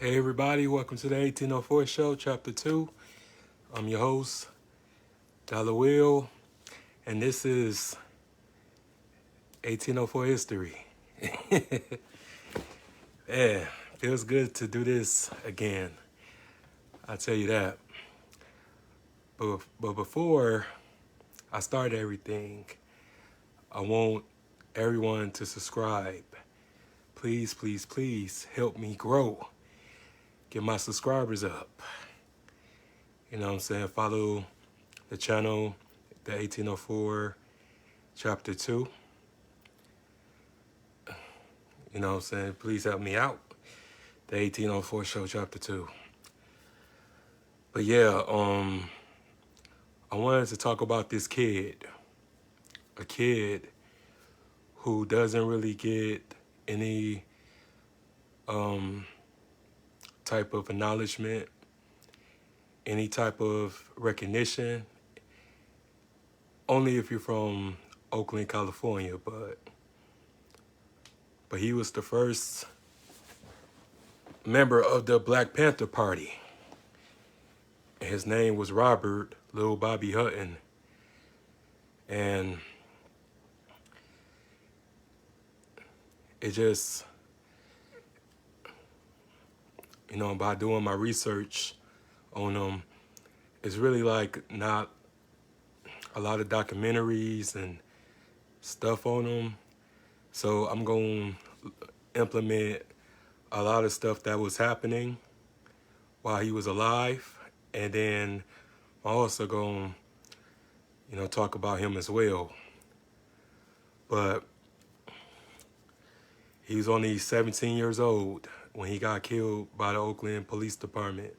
Hey everybody, welcome to the 1804 show, chapter 2. I'm your host, Dollar Will, and this is 1804 history. Man, feels good to do this again. I tell you that. But before I start everything, I want everyone to subscribe. Please, please, please help me grow. Get my subscribers up. You know what I'm saying? Follow the channel, the 1804 chapter 2. You know what I'm saying? Please help me out. The 1804 show chapter 2. But yeah, I wanted to talk about this kid. A kid who doesn't really get any type of acknowledgement, any type of recognition, only if you're from Oakland, California, but he was the first member of the Black Panther Party. And his name was Robert Lil Bobby Hutton. And it just, by doing my research on him, it's really like not a lot of documentaries and stuff on him. So I'm going to implement a lot of stuff that was happening while he was alive. And then I'm also going to, talk about him as well. But he was only 17 years old when he got killed by the Oakland Police Department.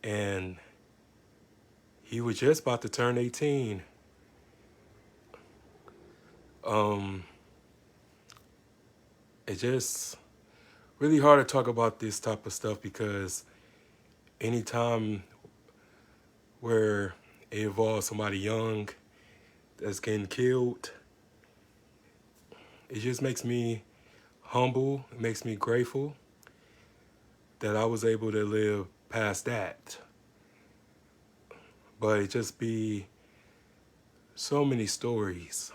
And he was just about to turn 18. It's just really hard to talk about this type of stuff because anytime where it involves somebody young that's getting killed, it just makes me humble. It makes me grateful that I was able to live past that. But it just be so many stories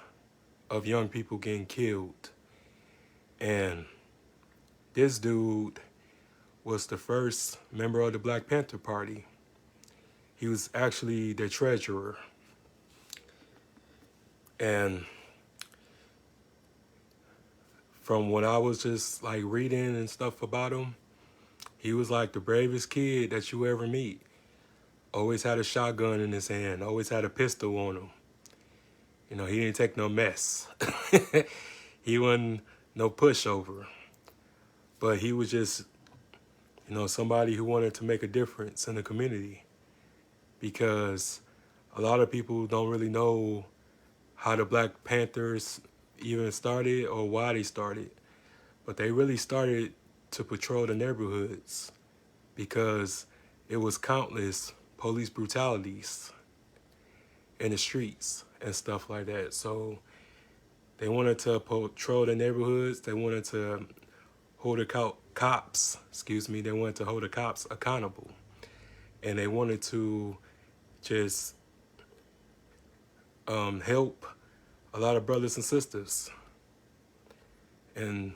of young people getting killed. And this dude was the first member of the Black Panther Party. He was actually the treasurer. And from what I was just like reading and stuff about him, he was like the bravest kid that you ever meet. Always had a shotgun in his hand, always had a pistol on him. He didn't take no mess. He wasn't no pushover. But he was just, somebody who wanted to make a difference in the community. Because a lot of people don't really know how the Black Panthers even started or why they started. But they really started to patrol the neighborhoods because it was countless police brutalities in the streets and stuff like that. So they wanted to patrol the neighborhoods. They wanted to hold the cops, they wanted to hold the cops accountable. And they wanted to just help a lot of brothers and sisters. And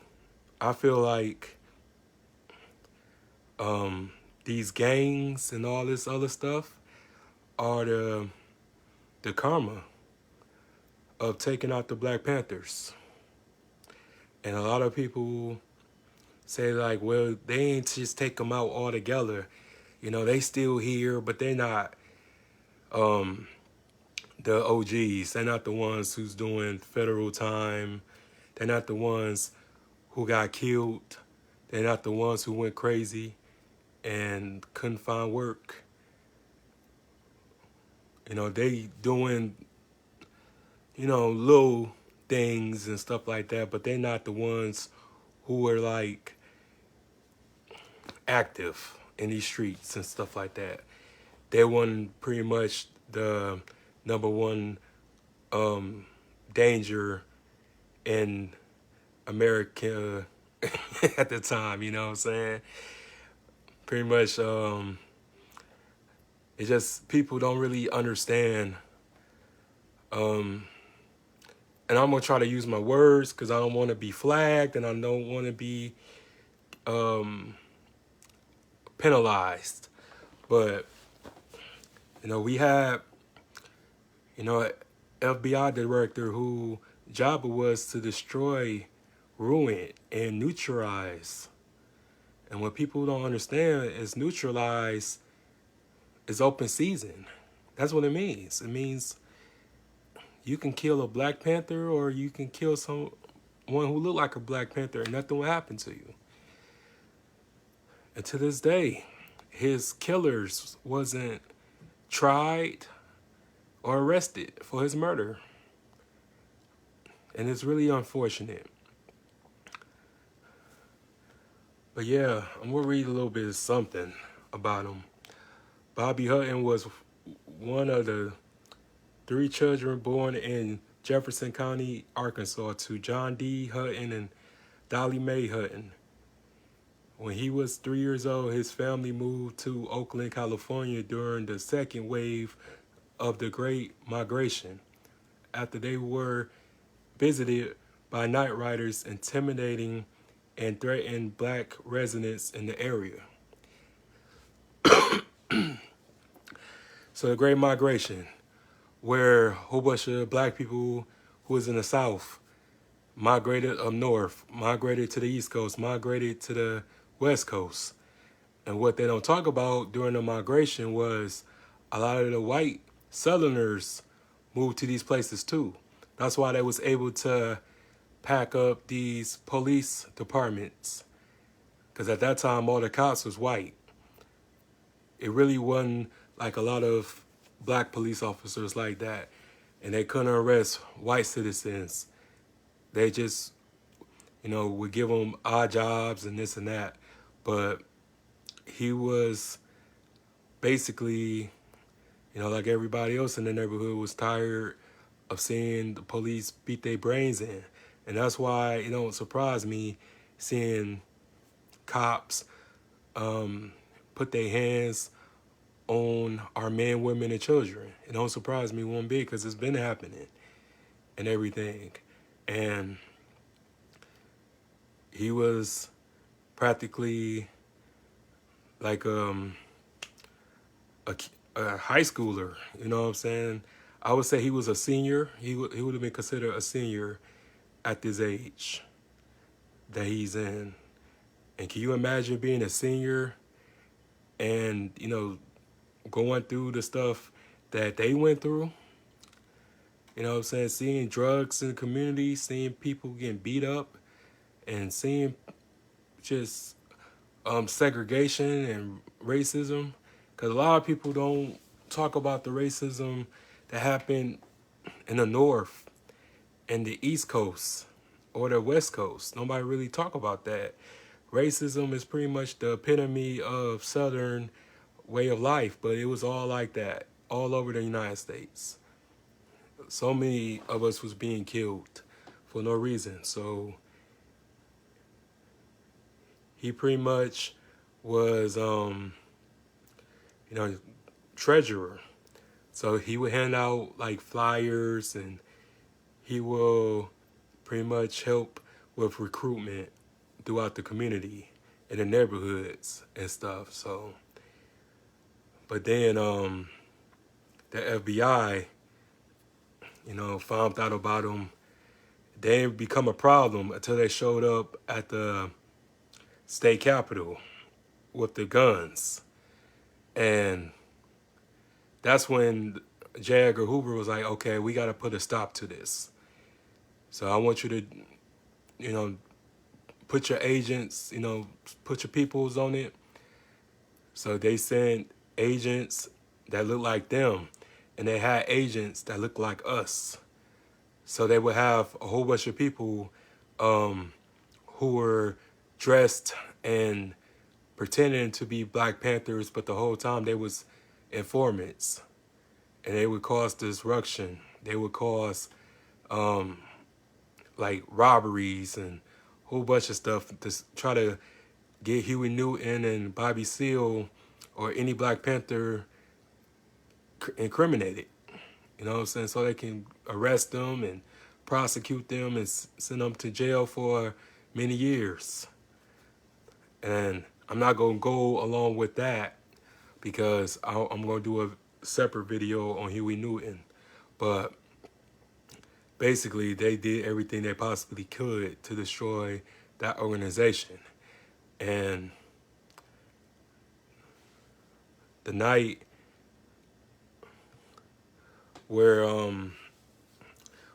I feel like these gangs and all this other stuff are the karma of taking out the Black Panthers. And a lot of people say like, well, they ain't just take them out altogether. They still here, but they're not the OGs. They're not the ones who's doing federal time. They're not the ones who got killed. They're not the ones who went crazy and couldn't find work. They doing, little things and stuff like that, but they're not the ones who were like active in these streets and stuff like that. They weren't pretty much the number one danger in America at the time, you know what I'm saying? Pretty much, it's just people don't really understand. Um, and I'm gonna try to use my words because I don't want to be flagged and I don't want to be um, penalized. But we had a FBI director who job it was to destroy, ruin, and neutralize. And what people don't understand is neutralize is open season. That's what it means. It means you can kill a Black Panther or you can kill someone who look like a Black Panther and nothing will happen to you. And to this day, his killers wasn't tried or arrested for his murder. And it's really unfortunate. But yeah, I'm going to read a little bit of something about him. Bobby Hutton was one of the 3 children born in Jefferson County, Arkansas, to John D. Hutton and Dolly Mae Hutton. When he was 3 years old, his family moved to Oakland, California during the second wave of the Great Migration, after they were visited by night riders intimidating and threatening Black residents in the area. So the Great Migration, where a whole bunch of Black people who was in the South migrated up north, migrated to the East Coast, migrated to the West Coast. And what they don't talk about during the migration was a lot of the white Southerners moved to these places too. That's why they was able to pack up these police departments. Because at that time, all the cops was white. It really wasn't like a lot of Black police officers like that. And they couldn't arrest white citizens. They just, would give them odd jobs and this and that. But he was basically, like everybody else in the neighborhood, was tired of seeing the police beat their brains in. And that's why it don't surprise me seeing cops put their hands on our men, women, and children. It don't surprise me one bit because it's been happening and everything. And he was practically like a high schooler, you know what I'm saying? I would say he was a senior. He would have been considered a senior at this age that he's in. And can you imagine being a senior and, going through the stuff that they went through? You know what I'm saying? Seeing drugs in the community, seeing people getting beat up, and seeing just segregation and racism. Because a lot of people don't talk about the racism that happened in the North and the East Coast or the West Coast. Nobody really talk about that. Racism is pretty much the epitome of Southern way of life, but it was all like that all over the United States. So many of us was being killed for no reason. So he pretty much was, treasurer. So he would hand out like flyers and he will pretty much help with recruitment throughout the community in the neighborhoods and stuff. So, but then the FBI, found out about him. They didn't become a problem until they showed up at the state capitol with the guns. And that's when J. Edgar Hoover was like, okay, we got to put a stop to this. So I want you to, put your agents, put your peoples on it. So they sent agents that looked like them, and they had agents that looked like us. So they would have a whole bunch of people who were dressed and pretending to be Black Panthers, but the whole time they was informants. And they would cause disruption. They would cause like robberies and whole bunch of stuff to try to get Huey Newton and Bobby Seale or any Black Panther incriminated. You know what I'm saying? So they can arrest them and prosecute them and send them to jail for many years. And I'm not going to go along with that because I'm going to do a separate video on Huey Newton. But basically, they did everything they possibly could to destroy that organization. And the night where,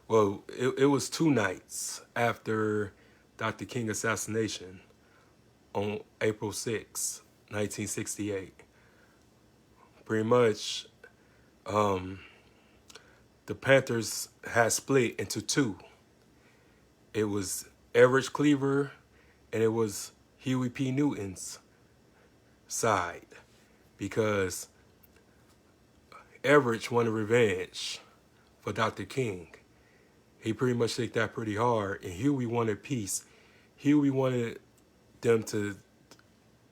well, it was 2 nights after Dr. King assassination on April 6, 1968. Pretty much, the Panthers had split into 2. It was Everett Cleaver and it was Huey P. Newton's side, because Everett wanted revenge for Dr. King. He pretty much took that pretty hard, and Huey wanted peace. Huey wanted them to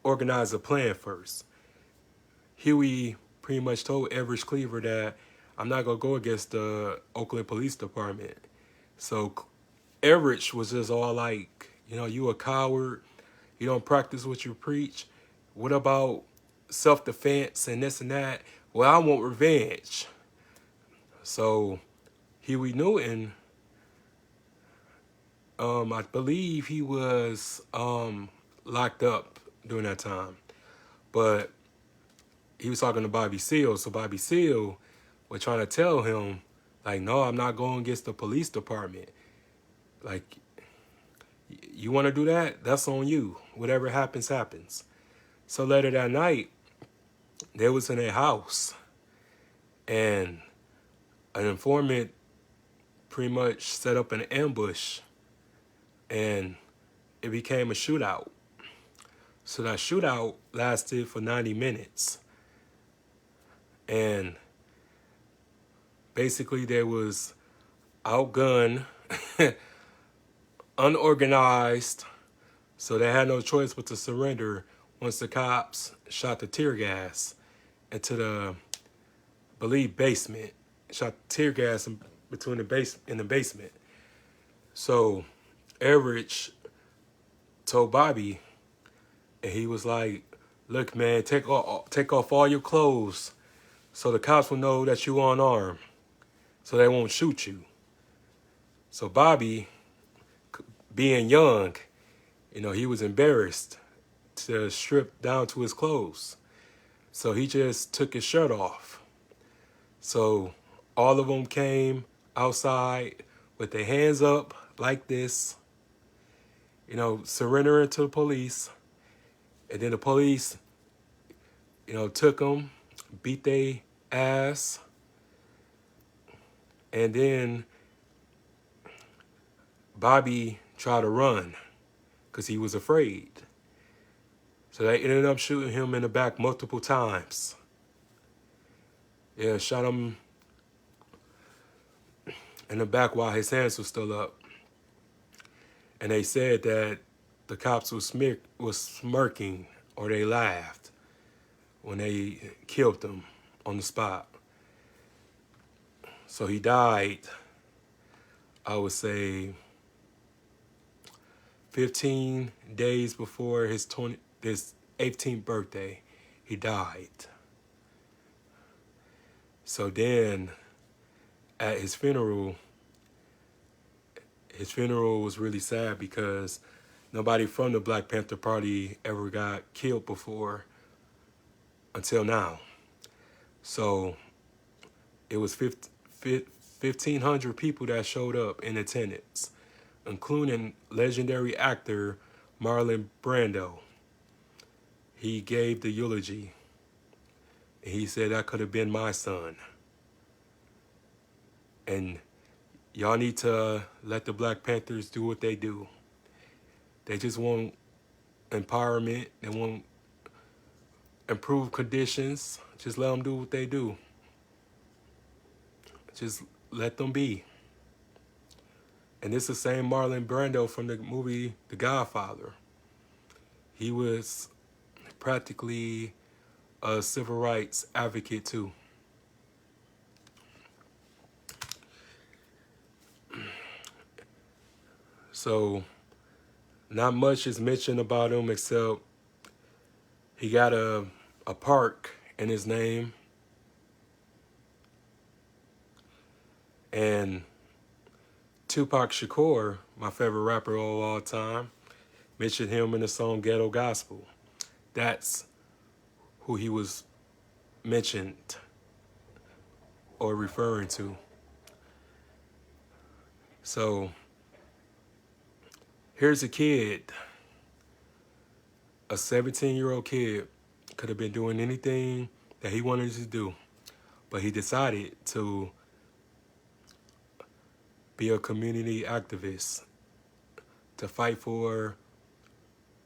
organize a plan first. Huey pretty much told Everett Cleaver that I'm not going to go against the Oakland Police Department. So Everett was just all like, you know, you a coward. You don't practice what you preach. What about self-defense and this and that? Well, I want revenge. So Huey Newton, I believe he was locked up during that time. But he was talking to Bobby Seale. So Bobby Seale was trying to tell him, like, no, I'm not going against the police department. Like, you want to do that? That's on you. Whatever happens, happens. So later that night, they was in a house, and an informant pretty much set up an ambush, and it became a shootout. So that shootout lasted for 90 minutes. And basically they was outgunned, unorganized, so they had no choice but to surrender once the cops shot the tear gas into the, I believe, basement. Shot tear gas in the basement. So Everett told Bobby, and he was like, look, man, take off all your clothes so the cops will know that you're unarmed, so they won't shoot you. So Bobby, being young, you know, he was embarrassed to strip down to his clothes. So he just took his shirt off. So all of them came outside with their hands up like this, you know, surrendering to the police. And then the police, you know, took them, beat their ass. And then Bobby tried to run because he was afraid. So they ended up shooting him in the back multiple times. Yeah, shot him in the back while his hands were still up. And they said that the cops was smirking, or they laughed when they killed him on the spot. So he died, I would say, 15 days before his 18th birthday. He died. So then, at his funeral was really sad because nobody from the Black Panther Party ever got killed before until now. So it was 1,500 people that showed up in attendance, including legendary actor Marlon Brando. He gave the eulogy. And he said, that could have been my son. And y'all need to let the Black Panthers do what they do. They just want empowerment. They want improved conditions. Just let them do what they do. Just let them be. And it's the same Marlon Brando from the movie The Godfather. He was practically a civil rights advocate too. So not much is mentioned about him except he got a park in his name. And Tupac Shakur, my favorite rapper of all time, mentioned him in the song Ghetto Gospel. That's who he was mentioned or referring to. So here's a kid, a 17-year-old kid, could have been doing anything that he wanted to do, but he decided to be a community activist, to fight for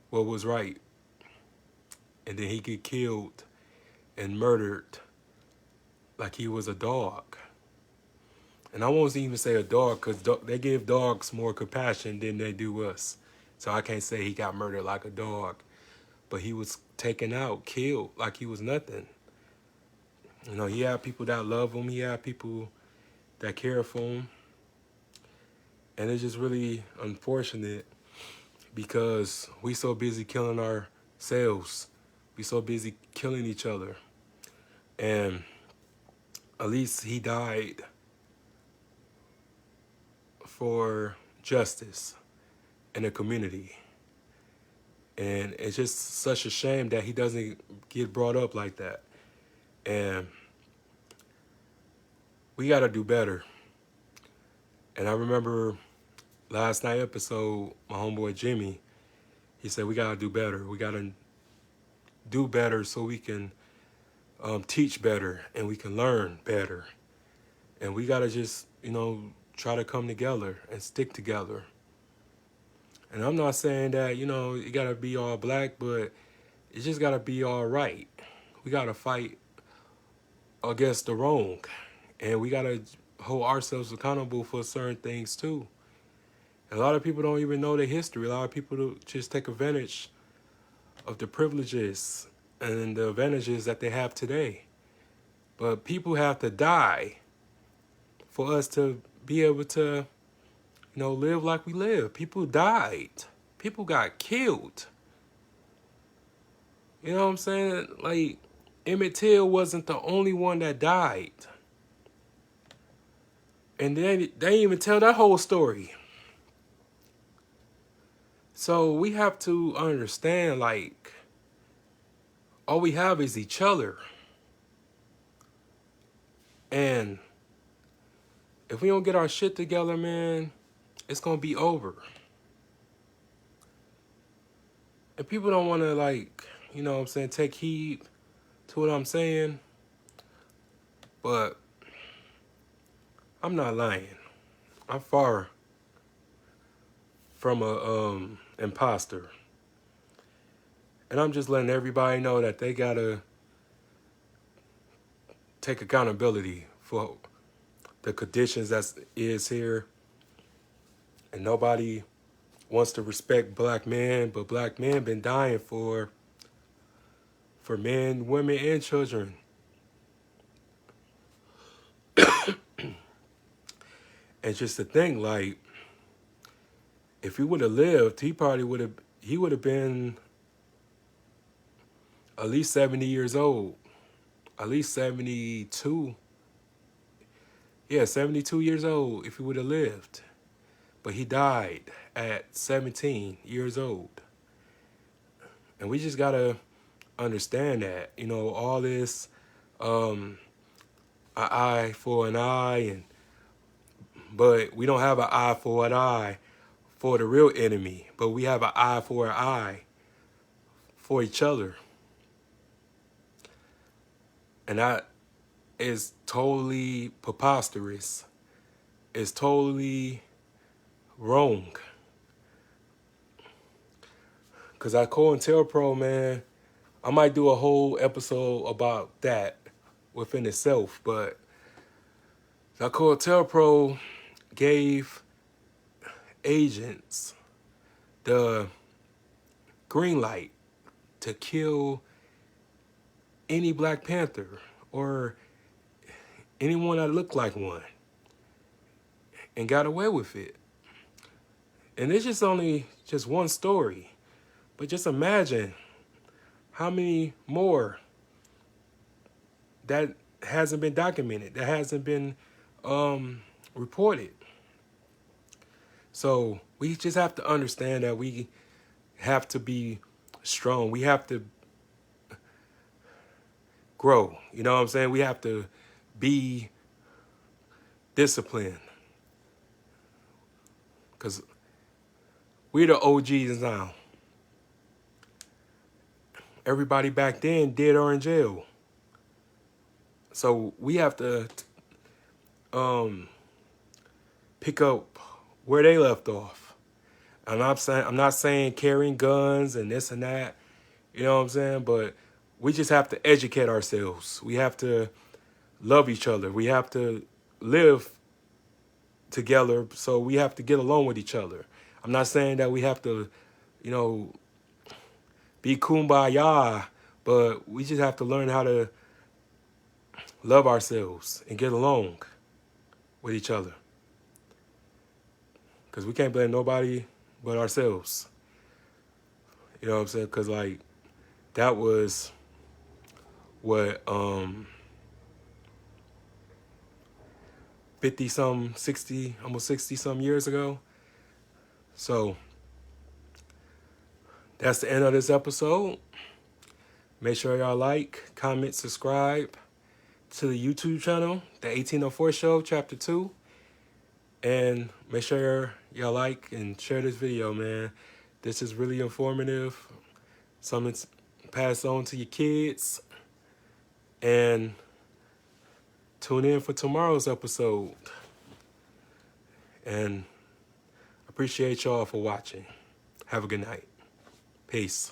what was right. And then he get killed and murdered like he was a dog. And I won't even say a dog because they give dogs more compassion than they do us. So I can't say he got murdered like a dog. But he was taken out, killed like he was nothing. You know, he had people that love him. He had people that care for him. And it's just really unfortunate because we so busy killing ourselves. We so busy killing each other. And at least he died for justice in the community. And it's just such a shame that he doesn't get brought up like that. And we got to do better. And I remember last night episode, my homeboy Jimmy, he said we got to do better. We got to do better so we can teach better and we can learn better. And we got to just, try to come together and stick together. And I'm not saying that, you got to be all black, but it just got to be all right. We got to fight against the wrong. And we got to hold ourselves accountable for certain things too. A lot of people don't even know the history. A lot of people just take advantage of the privileges and the advantages that they have today. But people have to die for us to be able to, live like we live. People died. People got killed. You know what I'm saying? Like, Emmett Till wasn't the only one that died. And they didn't even tell that whole story. So we have to understand, like, all we have is each other. And if we don't get our shit together, man, it's going to be over. And people don't want to, like, take heed to what I'm saying. But I'm not lying. I'm far from a imposter. And I'm just letting everybody know that they got to take accountability for the conditions that is here. And nobody wants to respect black men, but black men been dying for men, women, and children. And just to think, like, if he would have lived, he would have been at least 70 years old. At least 72. Yeah, 72 years old if he would have lived. But he died at 17 years old. And we just got to understand that, all this an eye for an eye, but we don't have an eye for an eye for the real enemy, but we have an eye for an eye for each other. And that is totally preposterous. It's totally wrong. Because I COINTELPRO, man, I might do a whole episode about that within itself, but the COINTELPRO gave agents the green light to kill any Black Panther or anyone that looked like one and got away with it. And it's just only just one story. But just imagine how many more that hasn't been documented, that hasn't been reported. So we just have to understand that we have to be strong. We have to grow. You know what I'm saying? We have to be disciplined. Because we're the OGs now. Everybody back then dead or in jail. So we have to pick up where they left off. And I'm not saying carrying guns and this and that, you know what I'm saying? But we just have to educate ourselves. We have to love each other. We have to live together, so we have to get along with each other. I'm not saying that we have to, be kumbaya, but we just have to learn how to love ourselves and get along with each other. Because we can't blame nobody but ourselves. You know what I'm saying? Because, that was what, 50-some, 60, almost 60-some years ago. So, that's the end of this episode. Make sure y'all like, comment, subscribe to the YouTube channel, The 1804 Show, Chapter 2. And make sure y'all like and share this video, man. This is really informative. Something to pass on to your kids. And tune in for tomorrow's episode. And appreciate y'all for watching. Have a good night. Peace.